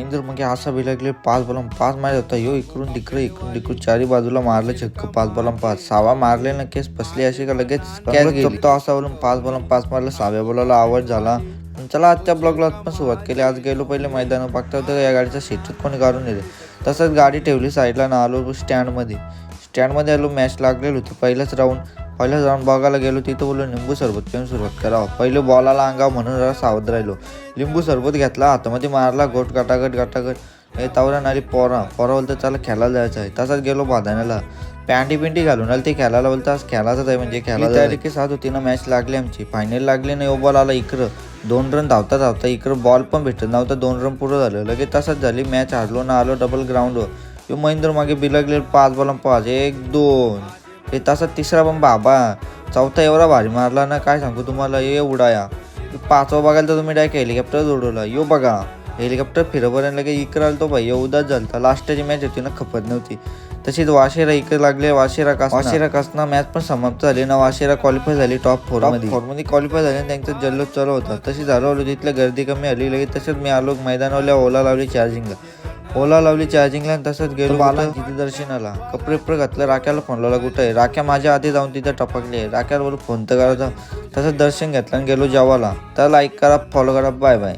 महेंद्र मग असा बिलगले 5 मारत होता. यो इकडून तिकडून चारी बाजूला मारलं चक्क 5 6 मारले ना केस फसली अशी का लगेच कॅच गेली. तो असा बोलून 5 मारलं. 6व्या बॉलला आवाज झाला. चला आजच्या ब्लॉगला पण सुरुवात केली. आज गेलो पहिले मैदानावर बघता होतं या गाडीचा सीटच कोणी काढून दिले. तसंच गाडी ठेवली साईडला ना आलो स्टँडमध्ये आलो. मॅच लागलेलं होतं. पहिलाच राऊंड बघायला गेलो. तिथं बोललो लिंबू सरबत पिऊन सुरुवात करावं. पहिलं बॉलाला अंगाव म्हणून जरा सावध राहिलो. लिंबू सरबत घेतला, हातामध्ये मारला, गोट गटागट हे तावरा नाली पोरा बोलतं चला खेळायला जायचं आहे. तसाच गेलो बाधाण्याला. पिंटी घालून आली. ते खेळायला बोलतं आज खेळायचंच आहे म्हणजे खेळायला तयारी की साथ होती ना. मॅच लागली आमची. फायनल लागली ना. बॉल आला इकडं 2 रन धावता इकडं बॉल पण भेटत नव्हता. 2 रन पुरं झालं. लगेच तसाच झाली मॅच. हारलो ना आलो डबल ग्राउंडवर. यो महेंद्र मागे बिलगले 5 बॉल 5 1 2 हे तसाच तिसरा पण बाबा. चौथा एवढा भारी मारला ना काय सांगू तुम्हाला. ये उडाया 5वा बघायला तर तुम्ही डायरेक्ट हेलिकॉप्टर उडवला. यो बघा हेलिकॉप्टर फिरपर्यंत लगे इकडं आलं तो भाई एवढाच झालता. लास्टची मॅच होती ना खपत नव्हती. तशीच वाशेरा इकडे लागले. वाशेरा कसना मॅच पण समाप्त झाली ना. वाशेरा क्वालिफाय झाली टॉप 4 मध्ये क्वालिफाय झाली. त्यांचं जल्लोष चालू होता. तशीच आलो तिथल्या गर्दी कमी आली. लगेच तसंच मी आलो मैदानावल्या ओला लावली चार्जिंगला आणि तसंच गेलो बाला तिथे दर्शनाला. कपडे घातलं. राख्याला फोन लावला कुठं आहे. राख्या माझ्या आधी जाऊन तिथे टपकले. राख्याला बोलू फोन तर करायचा. तसंच दर्शन घेतलं आणि गेलो जेवायला. तर लाईक करा, फॉलो करा, बाय.